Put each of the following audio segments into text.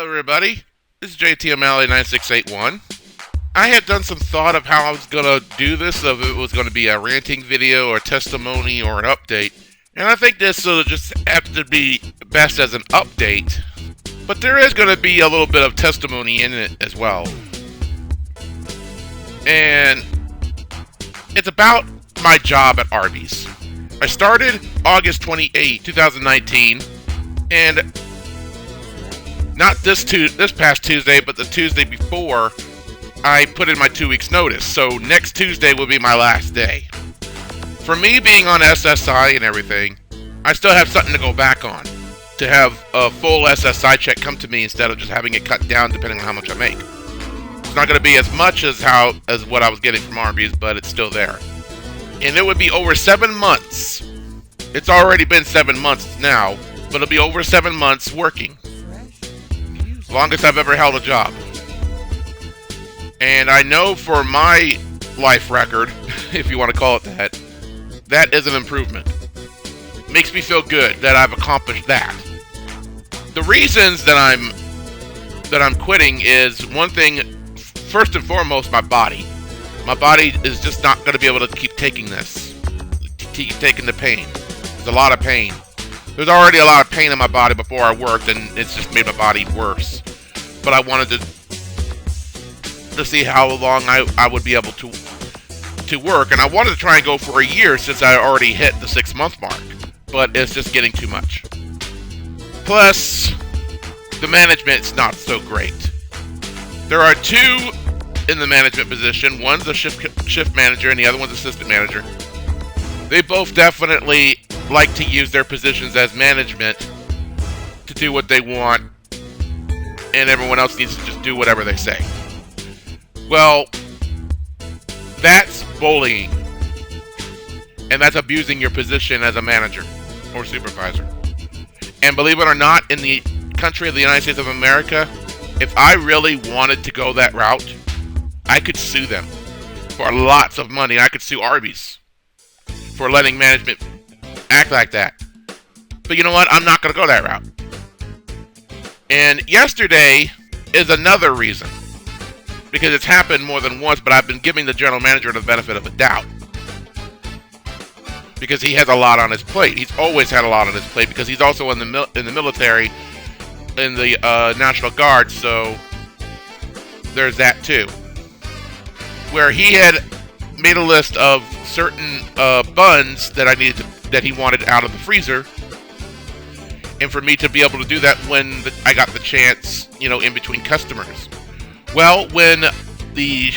everybody. This is JTMalley9681. I had done some thought of how I was going to do this, if it was going to be a ranting video or a testimony or an update. And I think this will just have to be best as an update. But there is going to be a little bit of testimony in it as well. And it's about my job at Arby's. I started August 28, 2019, and not this past Tuesday, but the Tuesday before, I put in my 2 weeks notice. So next Tuesday will be my last day. For me being on SSI and everything, I still have something to go back on. To have a full SSI check come to me instead of just having it cut down depending on how much I make. It's not going to be as much as what I was getting from Arby's, but it's still there. And it would be over 7 months. It's already been 7 months now, but it'll be over 7 months working. Longest I've ever held a job. And I know for my life record, if you want to call it that, that is an improvement. Makes me feel good that I've accomplished that. The reasons that I'm quitting is one thing, first and foremost, my body. My body is just not going to be able to keep taking this. Keep taking the pain. There's a lot of pain. There's already a lot of pain in my body before I worked, and it's just made my body worse. But I wanted to see how long I would be able to work, and I wanted to try and go for a year since I already hit the 6-month mark. But it's just getting too much. Plus, the management's not so great. There are two in the management position. One's a shift manager and the other one's assistant manager. They both definitely like to use their positions as management to do what they want, and everyone else needs to just do whatever they say. Well, that's bullying, and that's abusing your position as a manager or supervisor. And believe it or not, in the country of the United States of America, if I really wanted to go that route, I could sue them for lots of money. I could sue Arby's for letting management act like that. But you know what? I'm not going to go that route. And yesterday is another reason. Because it's happened more than once, but I've been giving the general manager the benefit of the doubt. Because he has a lot on his plate. He's always had a lot on his plate because he's also in the military, in the National Guard, so there's that too. Where he had made a list of certain buns that he wanted out of the freezer, and for me to be able to do that when I got the chance, in between customers. Well, when the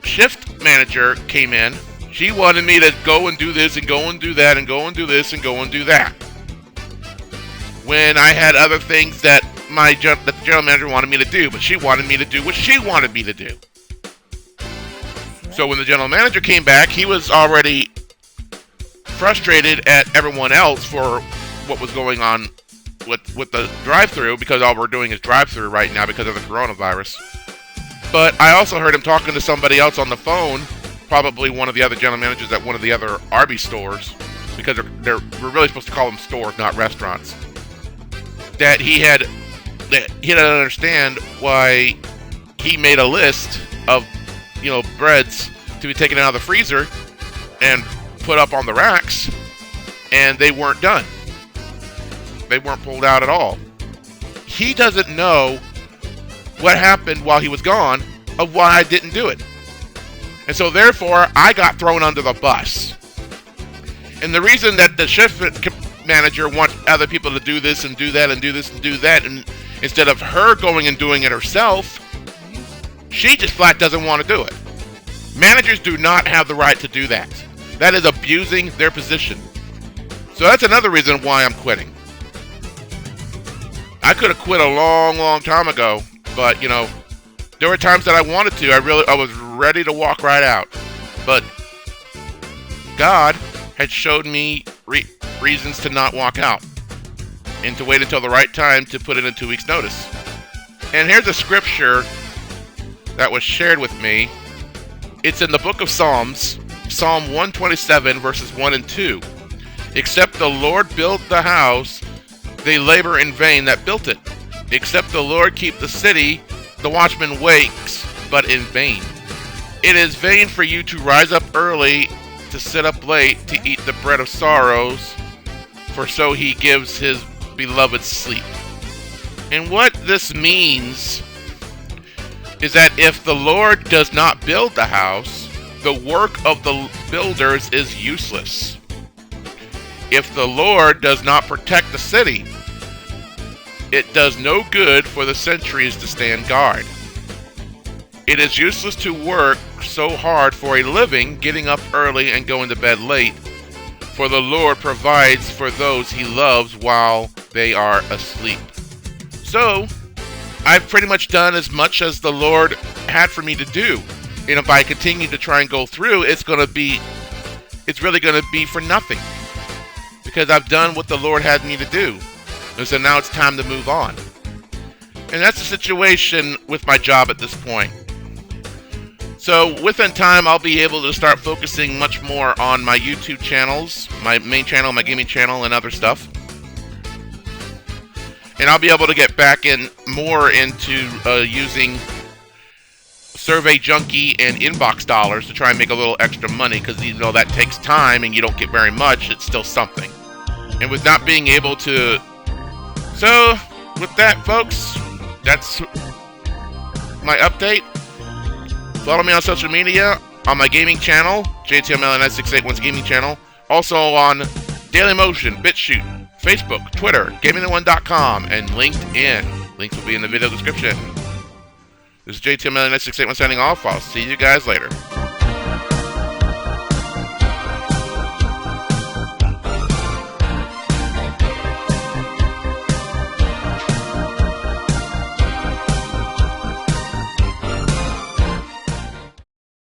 shift manager came in, she wanted me to go and do this and go and do that and go and do this and go and do that. When I had other things that the general manager wanted me to do, but she wanted me to do what she wanted me to do. So when the general manager came back, he was already frustrated at everyone else for what was going on with the drive-thru, because all we're doing is drive-thru right now because of the coronavirus. But I also heard him talking to somebody else on the phone, probably one of the other general managers at one of the other Arby stores, because we're really supposed to call them stores, not restaurants. That he didn't understand why he made a list of breads to be taken out of the freezer and put up on the racks, and they weren't done. They weren't pulled out at all. He doesn't know what happened while he was gone of why I didn't do it. And so therefore, I got thrown under the bus. And the reason that the shift manager wants other people to do this and do that and do this and do that, and instead of her going and doing it herself, she just flat doesn't want to do it. Managers do not have the right to do that. That is abusing their position. So that's another reason why I'm quitting. I could have quit a long, long time ago, but there were times that I wanted to. I was ready to walk right out. But God had showed me reasons to not walk out and to wait until the right time to put in a 2 weeks notice. And here's a scripture that was shared with me. It's in the book of Psalms, Psalm 127, verses 1 and 2. Except the Lord build the house, they labor in vain that built it. Except the Lord keep the city, the watchman wakes, but in vain. It is vain for you to rise up early, to sit up late, to eat the bread of sorrows, for so he gives his beloved sleep. And what this means is that if the Lord does not build the house, the work of the builders is useless. If the Lord does not protect the city, it does no good for the sentries to stand guard. It is useless to work so hard for a living, getting up early and going to bed late, for the Lord provides for those he loves while they are asleep. So, I've pretty much done as much as the Lord had for me to do. And if I continue to try and go through, it's really going to be for nothing. Because I've done what the Lord had me to do. And so now it's time to move on. And that's the situation with my job at this point. So within time, I'll be able to start focusing much more on my YouTube channels, my main channel, my gaming channel, and other stuff. And I'll be able to get back more into using Survey Junkie and inbox dollars to try and make a little extra money, because even though that takes time and you don't get very much, it's still something. And with not being able to... So, with that, folks, that's my update. Follow me on social media, on my gaming channel, JTML968's gaming channel. Also on Dailymotion, BitChute, Facebook, Twitter, GamingTheOne.com, and LinkedIn. Links will be in the video description. This is JTML968 signing off. I'll see you guys later.